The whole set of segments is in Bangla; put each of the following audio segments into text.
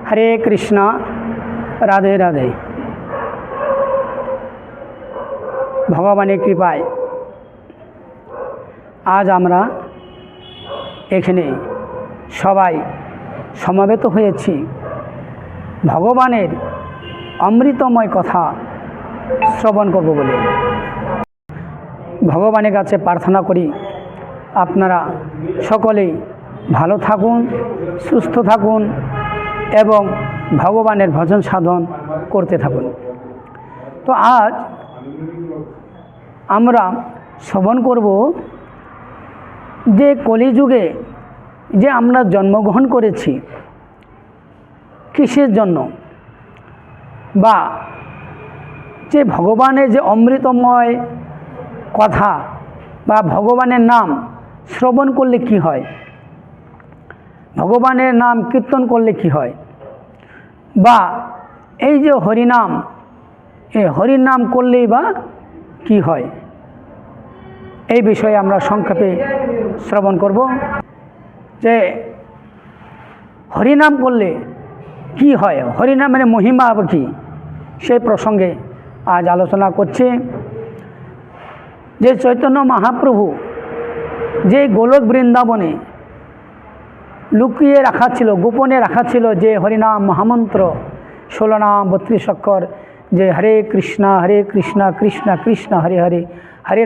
হরে কৃষ্ণ, রাধে রাধে। ভগবানের কৃপায় আজ আমরা এখানে সবাই সমবেত হয়েছি ভগবানের অমৃতময় কথা শ্রবণ করব বলে। ভগবানের কাছে প্রার্থনা করি আপনারা সকলেই ভালো থাকুন, সুস্থ থাকুন এবং ভগবানের ভজন সাধন করতে থাকুন। তো আজ আমরা শ্রবণ করব যে কলিযুগে যে আমরা জন্মগ্রহণ করেছি কিসের জন্য, বা যে ভগবানের যে অমৃতময় কথা বা ভগবানের নাম শ্রবণ করলে কি হয়, ভগবানের নাম কীর্তন করলে কি হয়, বা এই যে হরিনাম, এই হরিনাম করলেই বা কি হয়, এই বিষয়ে আমরা সংক্ষেপে শ্রবণ করব। যে হরিনাম করলে কি হয়, হরিনামের মহিমা কি, সেই প্রসঙ্গে আজ আলোচনা করছি। যে চৈতন্য মহাপ্রভু যে গোলক বৃন্দাবনে লুকিয়ে রাখা ছিল, গোপনে রাখা ছিল যে হরিনাম মহামন্ত্র 16 নাম 32 অক্ষর, যে হরে কৃষ্ণ কৃষ্ণ কৃষ্ণ হরে হরে, হরে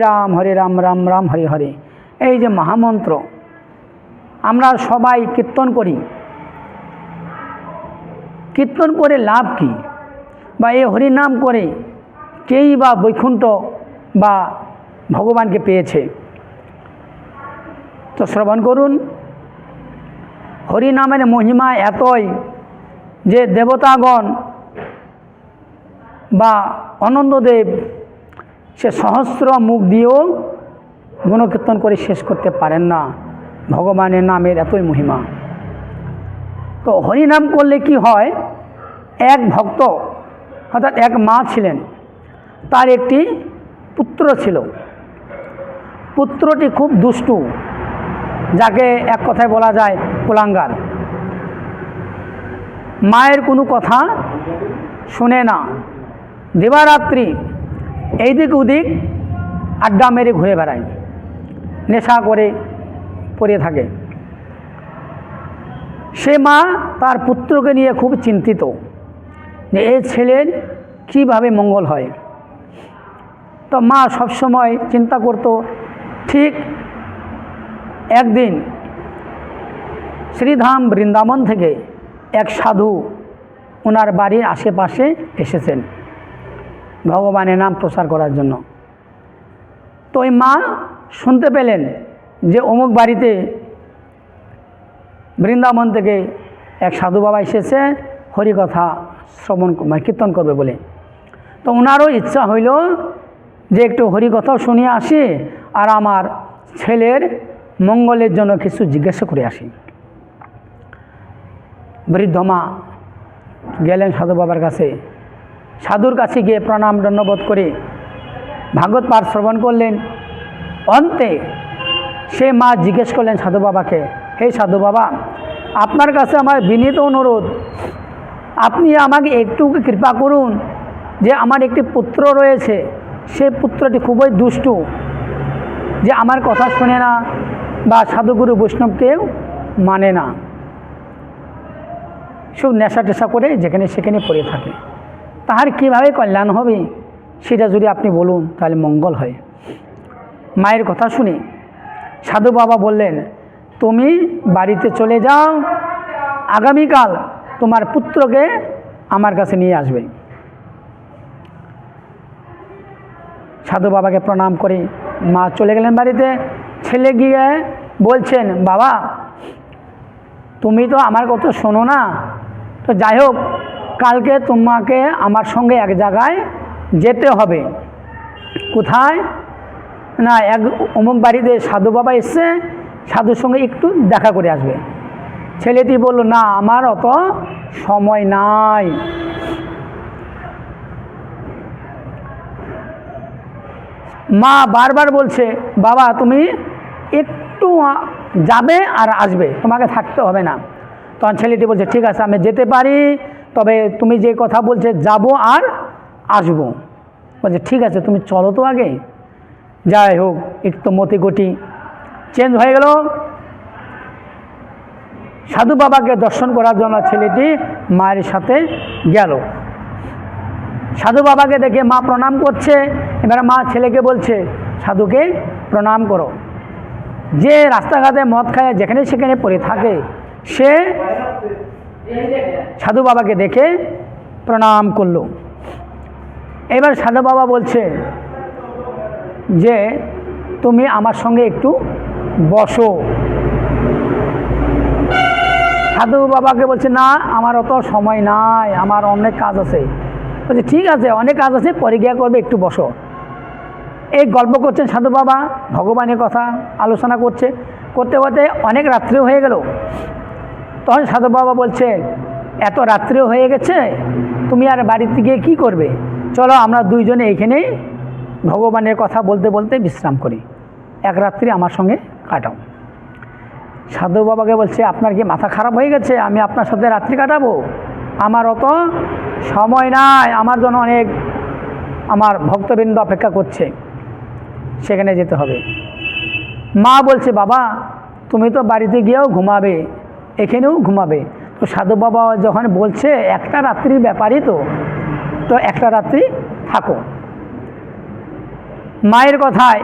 রাম রাম রাম হরে হরে, এই যে মহামন্ত্র আমরা সবাই কীর্তন করি। কীর্তন করে লাভ কি, বা এই হরিনাম করে কেই বা বৈকুণ্ঠ বা ভগবানকে পেয়েছে? তো শ্রবণ করুন। হরিনামের মহিমা এতই যে দেবতাগণ বা অনন্তদেব সে সহস্র মুখ দিয়েও গুণকীর্তন করে শেষ করতে পারেন না। ভগবানের নামের এতই মহিমা। তো হরিনাম করলে কি হয়, এক ভক্ত অর্থাৎ এক মা ছিলেন, তার একটি পুত্র ছিল। পুত্রটি খুব দুষ্টু, যাকে এক কথায় বলা যায় কুলাঙ্গার। মায়ের কোনো কথা শুনে না, দিবারাত্রি এইদিক ওদিক আড্ডা মেরে ঘুরে বেড়ায়, নেশা করে পড়ে থাকে। সে মা তার পুত্রকে নিয়ে খুব চিন্তিত যে এই ছেলের কীভাবে মঙ্গল হয়। তো মা সবসময় চিন্তা করত। ঠিক একদিন শ্রীধাম বৃন্দাবন থেকে এক সাধু ওনার বাড়ির আশেপাশে এসেছেন ভগবানের নাম প্রচার করার জন্য। তো ওই মা শুনতে পেলেন যে অমুক বাড়িতে বৃন্দাবন থেকে এক সাধু বাবা এসেছে হরিকথা শ্রবণ কীর্তন করবে বলে। তো ওনারও ইচ্ছা হইল যে একটু হরিকথাও শুনিয়ে আসি আর আমার ছেলের মঙ্গলের জন্য কিছু জিজ্ঞাসা করে আসি। বৃদ্ধ মা গেলেন সাধু বাবার কাছে। সাধুর কাছে গিয়ে প্রণাম দণ্ডবোধ করে ভাগবত পাঠ শ্রবণ করলেন। অন্তে সে মা জিজ্ঞেস করলেন সাধু বাবাকে, হে সাধু বাবা, আপনার কাছে আমার বিনীত অনুরোধ, আপনি আমাকে একটু কৃপা করুন যে আমার একটি পুত্র রয়েছে, সে পুত্রটি খুবই দুষ্টু, যে আমার কথা শোনে না বা সাধুগুরু বৈষ্ণবকেও মানে না, সব নেশা টেশা করে যেখানে সেখানে পড়ে থাকে। তাহার কীভাবে কল্যাণ হবে সেটা যদি আপনি বলুন তাহলে মঙ্গল হয়। মায়ের কথা শুনে সাধু বাবা বললেন, তুমি বাড়িতে চলে যাও, আগামীকাল তোমার পুত্রকে আমার কাছে নিয়ে আসবে। সাধু বাবাকে প্রণাম করে মা চলে গেলেন বাড়িতে। ছেলে গিয়ে বলছেন, বাবা তুমি তো আমার কথা শোনো না, তো যাই হোক কালকে তোমাকে আমার সঙ্গে এক জায়গায় যেতে হবে। কোথায় না, এক অমুক বাড়িতে সাধু বাবা এসছে, সাধুর সঙ্গে একটু দেখা করে আসবে। ছেলেটি বলল, না আমার অত সময় নাই। মা বারবার বলছে, বাবা তুমি একটু যাবে আর আসবে, তোমাকে থাকতে হবে না। তখন ছেলেটি বলছে ঠিক আছে আমি যেতে পারি, তবে তুমি যে কথা বলছে যাব আর আসবো। বলছে ঠিক আছে তুমি চলো তো আগে। যাই হোক একটু মতিগতি চেঞ্জ হয়ে গেল। সাধু বাবাকে দর্শন করার জন্য ছেলেটি মায়ের সাথে গেল। সাধু বাবাকে দেখে মা প্রণাম করছে। এবারে মা ছেলেকে বলছে সাধুকে প্রণাম করো। যে রাস্তাঘাটে মদ খায় যেখানে সেখানে পড়ে থাকে সে সাধু বাবাকে দেখে প্রণাম করলো। এবার সাধু বাবা বলছে যে তুমি আমার সঙ্গে একটু বসো। সাধু বাবাকে বলছে না আমার অত সময় নাই, আমার অনেক কাজ আছে। বলছে ঠিক আছে অনেক কাজ আছে পরে গিয়া করবে, একটু বসো। এই গল্প করছেন সাধু বাবা, ভগবানের কথা আলোচনা করতে করতে অনেক রাত্রিও হয়ে গেল। তখন সাধু বাবা বলছে এত রাত্রিও হয়ে গেছে, তুমি আর বাড়িতে গিয়ে কী করবে, চলো আমরা দুইজনে এইখানেই ভগবানের কথা বলতে বলতে বিশ্রাম করি, এক রাত্রি আমার সঙ্গে কাটাও। সাধু বাবাকে বলছে আপনার কি মাথা খারাপ হয়ে গেছে, আমি আপনার সাথে রাত্রি কাটাবো? আমার অত সময় নাই, আমার জন্য অনেক আমার ভক্তবৃন্দ অপেক্ষা করছে, সেখানে যেতে হবে। মা বলছে বাবা তুমি তো বাড়িতে গিয়েও ঘুমাবে, এখানেও ঘুমাবে। তো সাধু বাবা যখন বলছে একটা রাত্রির ব্যাপারই তো একটা রাত্রি থাকো। মায়ের কথায়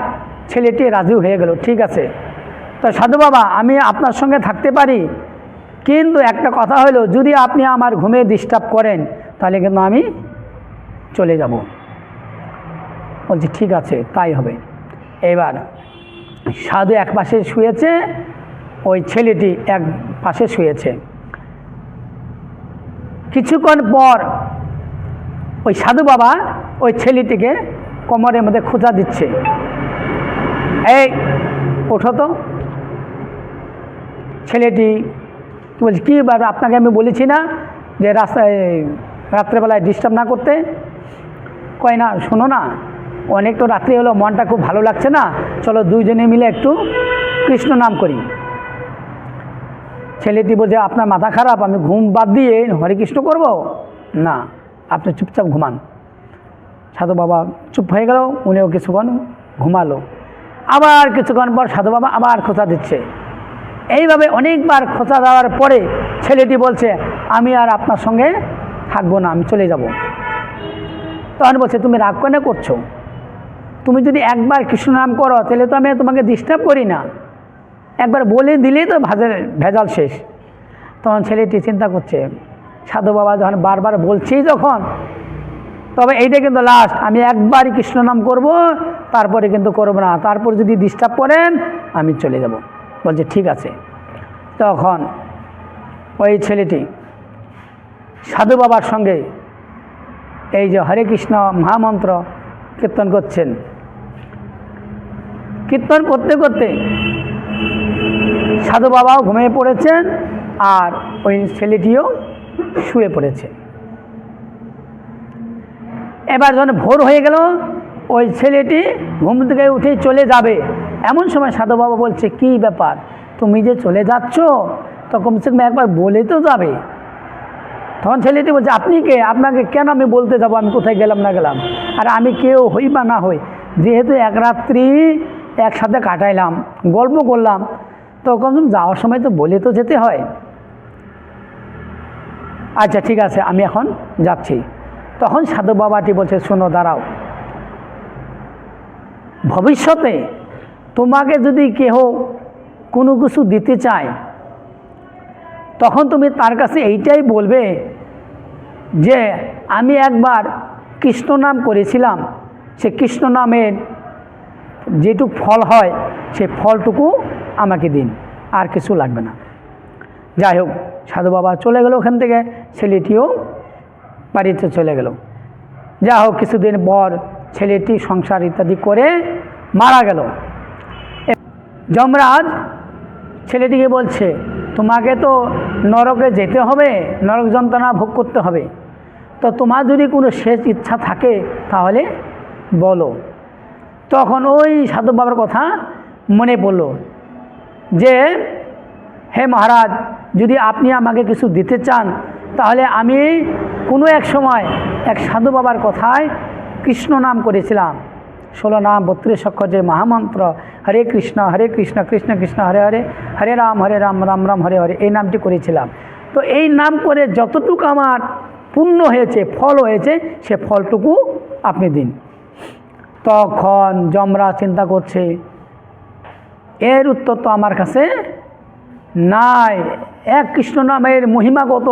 ছেলেটি রাজি হয়ে গেল, ঠিক আছে। তো সাধু বাবা আমি আপনার সঙ্গে থাকতে পারি, কিন্তু একটা কথা হলো যদি আপনি আমার ঘুমে ডিস্টার্ব করেন তাহলে কিন্তু আমি চলে যাব। বলছি ঠিক আছে তাই হবে। এবার সাধু এক পাশে শুয়েছে, ওই ছেলেটি এক পাশে শুয়েছে। কিছুক্ষণ পর ওই সাধু বাবা ওই ছেলেটিকে কোমরের মধ্যে খোঁচা দিচ্ছে, এই ওঠো তো। ছেলেটি বলছে কী ব্যাপার, আপনাকে আমি বলেছি না যে রাস্তায় রাত্রেবেলায় ডিস্টার্ব না করতে। কয় না শোনো না অনেক তো রাত্রি হলো, মনটা খুব ভালো লাগছে না, চলো দুইজনে মিলে একটু কৃষ্ণ নাম করি। ছেলেটি বলছে আপনার মাথা খারাপ, আমি ঘুম বাদ দিয়ে হরে কৃষ্ণ করব না, আপনি চুপচাপ ঘুমান। সাধু বাবা চুপ হয়ে গেল, উনিও কিছুক্ষণ ঘুমালো। আবার কিছুক্ষণ পর সাধু বাবা আবার খোঁচা দিচ্ছে। এইভাবে অনেকবার খোঁচা দেওয়ার পরে ছেলেটি বলছে আমি আর আপনার সঙ্গে থাকবো না, আমি চলে যাব। তখন বলছে তুমি রাগ কেন করছো, তুমি যদি একবার কৃষ্ণ নাম করো তাহলে তো আমি তোমাকে ডিস্টার্ব করি না, একবার বলে দিলেই তো ভেজাল শেষ। তখন ছেলেটি চিন্তা করছে সাধু বাবা যখন বারবার বলছেই যখন, তবে এইটা কিন্তু লাস্ট, আমি একবারই কৃষ্ণ নাম করব, তারপরে কিন্তু করব না, তারপর যদি ডিস্টার্ব করেন আমি চলে যাব। বলছে ঠিক আছে। তখন ওই ছেলেটি সাধু বাবার সঙ্গে এই যে হরে কৃষ্ণ মহামন্ত্র কীর্তন করছেন। কীর্তন করতে করতে সাধু বাবাও ঘুমিয়ে পড়েছেন আর ওই ছেলেটিও শুয়ে পড়েছে। এবার যখন ভোর হয়ে গেল ওই ছেলেটি ঘুম থেকে উঠে চলে যাবে, এমন সময় সাধু বাবা বলছে কি ব্যাপার, তুমি যে চলে যাচ্ছ তো কমসে কম একবার বলে তো যাবে। তখন ছেলেটি বলছে আপনি কে, আপনাকে কেন আমি বলতে যাব আমি কোথায় গেলাম না গেলাম, আর আমি কেউ হই বা না হই, যেহেতু এক রাত্রি একসাথে কাটাইলাম, গল্প করলাম, তো কমসে কম যাওয়ার সময় তো বলে তো যেতে হয়। আচ্ছা ঠিক আছে আমি এখন যাচ্ছি। তখন সাধু বাবাটি বলছে শোনো দাঁড়াও, ভবিষ্যতে তোমাকে যদি কেহ কোনো কিছু দিতে চায় তখন তুমি তার কাছে এইটাই বলবে যে আমি একবার কৃষ্ণ নাম করেছিলাম, সে কৃষ্ণ নামের যেটুকু ফল হয় সে ফলটুকু আমাকে দিন, আর কিছু লাগবে না। যাই হোক সাধু বাবা চলে গেল ওখান থেকে, ছেলেটিও বাড়িতে চলে গেল। যা হোক কিছুদিন পর ছেলেটি সংসার ইত্যাদি করে মারা গেল। যমরাজ ছেলেটিকে বলছে তোমাকে তো নরকে যেতে হবে, নরক যন্ত্রণা ভোগ করতে হবে, তো তোমার যদি কোনো শেষ ইচ্ছা থাকে তাহলে বলো। তখন ওই সাধু বাবার কথা মনে পড়ল যে হে মহারাজ, যদি আপনি আমাকে কিছু দিতে চান তাহলে আমি কোনো এক সময় এক সাধু বাবার কথায় কৃষ্ণ নাম করেছিলাম, 16 নাম 32 অক্ষর যে মহামন্ত্র, হরে কৃষ্ণ কৃষ্ণ কৃষ্ণ হরে হরে, হরে রাম রাম রাম হরে হরে, এই নামটি করেছিলাম। তো এই নাম করে যতটুকু আমার পুণ্য হয়েছে, ফল হয়েছে, সে ফলটুকু আপনি দিন। তখন যমরাজ চিন্তা করছে, এর উত্তর তো আমার কাছে নাই, এক কৃষ্ণ নামের মহিমা কত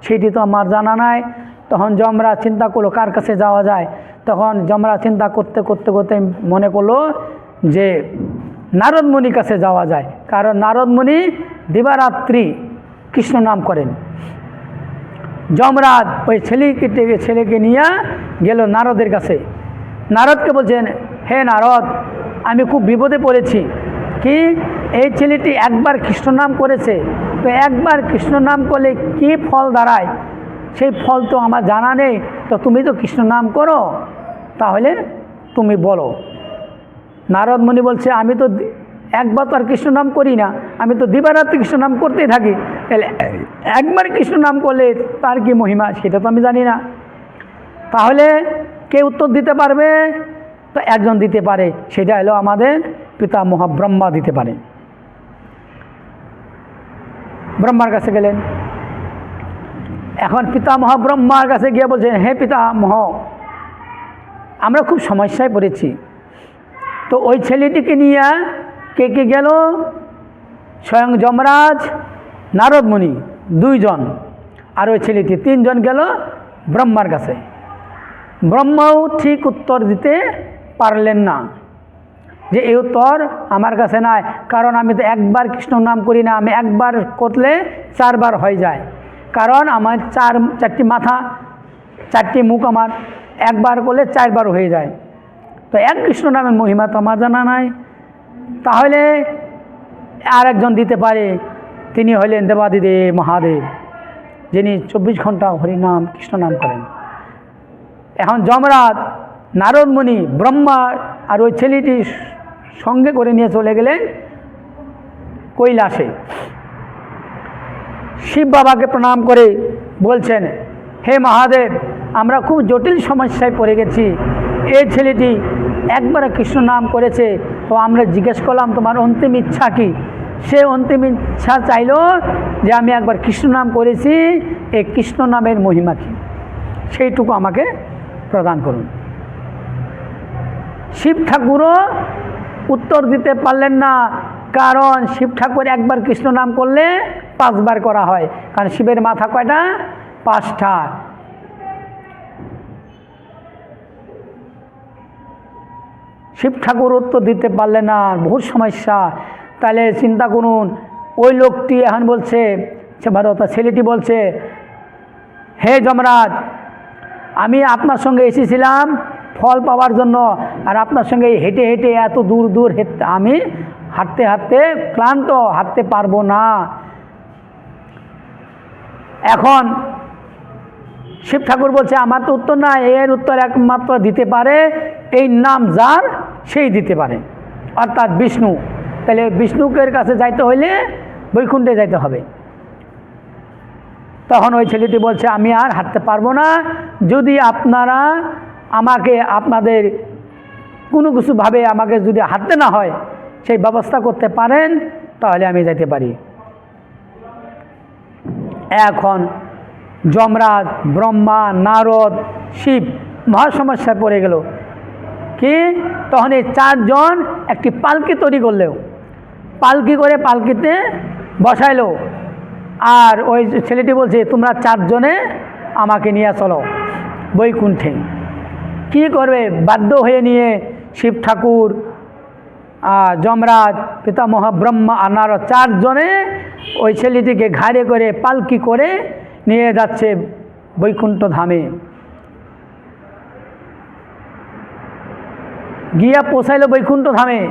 সেটি তো আমার জানা নাই। তখন যমরাজ চিন্তা করলো কার কাছে যাওয়া যায়। তখন যমরাজ চিন্তা করতে করতে করতে মনে করলো যে নারদ মুনির কাছে যাওয়া যায়, কারণ নারদ মুনি দিবারাত্রি কৃষ্ণ নাম করেন। যমরাজ ওই ছেলেকে নিয়ে গেল নারদের কাছে। নারদকে বলছেন, হে নারদ, আমি খুব বিপদে পড়েছি। কি, এই ছেলেটি একবার কৃষ্ণ নাম করেছে, তো একবার কৃষ্ণ নাম করলে কী ফল দাঁড়ায় সেই ফল তো আমার জানা নেই। তো তুমি তো কৃষ্ণ নাম করো, তাহলে তুমি বলো। নারদ মুনি বলছে, আমি তো একবার তো আর কৃষ্ণ নাম করি না, আমি তো দিবারাত্রি কৃষ্ণ নাম করতেই থাকি, তাহলে একবার কৃষ্ণ নাম করলে তার কি মহিমা সেটা তো আমি জানি না। তাহলে কে উত্তর দিতে পারবে? তো একজন দিতে পারে, সেটা হলো আমাদের পিতামহ ব্রহ্মা দিতে পারে। ব্রহ্মার কাছে গেলেন। এখন পিতামহ ব্রহ্মার কাছে গিয়ে বলছেন, হে পিতামহ, আমরা খুব সমস্যায় পড়েছি। তো ওই ছেলেটিকে নিয়ে কে কে গেল? স্বয়ং যমরাজ, নারদ মুনি 2 জন, আর ওই ছেলেটি 3 জন গেল ব্রহ্মার কাছে। ব্রহ্মাও ঠিক উত্তর দিতে পারলেন না, যে এই উত্তর আমার কাছে নাই, কারণ আমি তো একবার কৃষ্ণ নাম করি না, আমি একবার করলে 4 বার হয়ে যায়, কারণ আমার 4টি মাথা 4টি মুখ, আমার একবার করলে 4 বার হয়ে যায়। তো এক কৃষ্ণ নামের মহিমা তো আমার জানা নাই। তাহলে আর একজন দিতে পারে, তিনি হলেন দেবাদিদেব মহাদেব, যিনি 24 ঘন্টা হরিনাম কৃষ্ণ নাম করেন। এখন যমরাজ, নারদ মুনি, ব্রহ্মা আর ওই ছেলেটি সঙ্গে করে নিয়ে চলে গেলেন কৈলাসে। শিব বাবাকে প্রণাম করে বলছেন, হে মহাদেব, আমরা খুব জটিল সমস্যায় পড়ে গেছি। এই ছেলেটি একবার কৃষ্ণ নাম করেছে, তো আমরা জিজ্ঞেস করলাম তোমার অন্তিম ইচ্ছা কি? সে অন্তিম ইচ্ছা চাইল যে আমি একবার কৃষ্ণ নাম করেছি, এই কৃষ্ণ নামের মহিমা কি সেইটুকু আমাকে প্রদান করুন। শিব ঠাকুরও উত্তর দিতে পারলেন না, কারণ শিব ঠাকুর একবার কৃষ্ণ নাম করলে 5 বার করা হয়, কারণ শিবের মাথা কয়টা? 5টা। শিব ঠাকুর উত্তর দিতে পারলেন না, বহুত সমস্যা। তাহলে চিন্তা করুন, ওই লোকটি এখন বলছে, ছেলেটি বলছে, হে যমরাজ, আমি আপনার সঙ্গে এসেছিলাম ফল পাওয়ার জন্য, আর আপনার সঙ্গে হেঁটে হেঁটে এত দূর দূর আমি হাঁটতে হাঁটতে ক্লান্ত, হাঁটতে পারবো না। এখন শিব ঠাকুর বলছে, আমার তো উত্তর না, এর উত্তর একমাত্র দিতে পারে এই নাম যার, সেই দিতে পারে, অর্থাৎ বিষ্ণু। তাহলে বিষ্ণুকের কাছে যাইতে হইলে বৈকুণ্ঠে যাইতে হবে। তখন ওই ছেলেটি বলছে, আমি আর হাঁটতে পারবো না, যদি আপনারা আমাকে আপনাদের কোনো কিছুভাবে আমাকে যদি হাঁটতে না হয় সেই ব্যবস্থা করতে পারেন, তাহলে আমি যাইতে পারি। এখন যমরাজ, ব্রহ্মা, নারদ, শিব মহা সমস্যায় পড়ে গেল। কি, তখন এই 4 জন একটি পালকি তৈরি করলেও, পালকি করে পালকিতে বসাইলো। আর ওই ছেলেটি বলছে, তোমরা 4 জনে আমাকে নিয়ে চলো বৈকুণ্ঠে। কি করবে? বাধ্য হয়ে নিয়ে শিব ঠাকুর, যমরাজ, পিতামহ ব্রহ্মা আর নারদ 4 জনে ওই ছেলেটিকে ঘাড়ে করে পালকি করে নিয়ে যাচ্ছে বৈকুণ্ঠ ধামে। গিয়া পৌঁছাইল বৈকুণ্ঠ ধামে।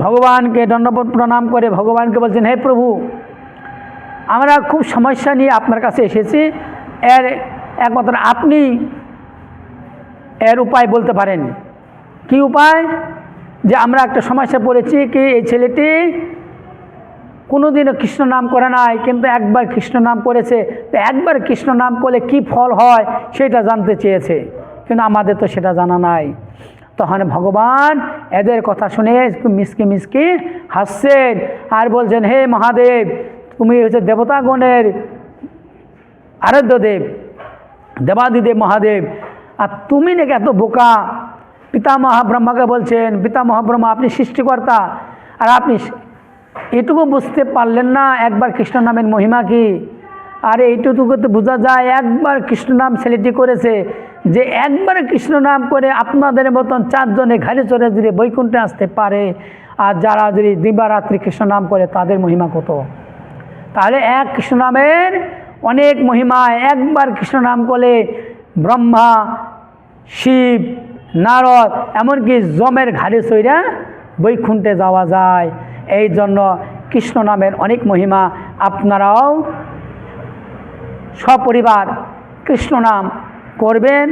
ভগবানকে দণ্ডবত প্রণাম করে ভগবানকে বলছেন, হে প্রভু, আমরা খুব সমস্যা নিয়ে আপনার কাছে এসেছি, এর একমাত্র আপনি এর উপায় বলতে পারেন। কি উপায়? যে আমরা একটা সমস্যা পড়েছি, কি এই ছেলেটি কোনোদিনও কৃষ্ণ নাম করে নাই, কিন্তু একবার কৃষ্ণ নাম করেছে। তো একবার কৃষ্ণ নাম করলে কি ফল হয় সেটা জানতে চেয়েছে, কিন্তু আমাদের তো সেটা জানা নাই। তখন ভগবান এদের কথা শুনে একটু মিসকে মিসকে হাসছেন আর বলছেন, হে মহাদেব, তুমি হচ্ছে দেবতাগণের আরাধ্য দেব, দেবাদিদেব মহাদেব, আর তুমি নাকি এত বোকা। পিতামহ ব্রহ্মাকে বলছেন, পিতামহ ব্রহ্মা, আপনি সৃষ্টিকর্তা, আর আপনি এটুকু বুঝতে পারলেন না একবার কৃষ্ণ নামের মহিমা কি? আর এইটুকু তো বোঝা যায়, একবার কৃষ্ণ নাম ছেলেটি করেছে, যে একবার কৃষ্ণ নাম করে আপনাদের মতন 4 জনে ঘাড়ে চড়ে যদি বৈকুণ্ঠে আসতে পারে, আর যারা যদি দিবারাত্রি কৃষ্ণ নাম করে তাদের মহিমা কত। তাহলে এক কৃষ্ণ নামের অনেক মহিমা। একবার কৃষ্ণ নাম করলে ব্রহ্মা, শিব, নারদ, এমনকি যমের ঘাড়ে চড়ে বৈকুণ্ঠে যাওয়া যায়। এই জন্য কৃষ্ণ নামের অনেক মহিমা। আপনারাও সপরিবার কৃষ্ণ নাম করবেন,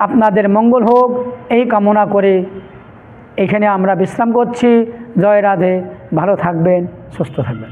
আপনাদের মঙ্গল হোক এই কামনা করে এখানে আমরা বিশ্রাম করছি। জয় রাধে, ভালো থাকবেন, সুস্থ থাকবেন।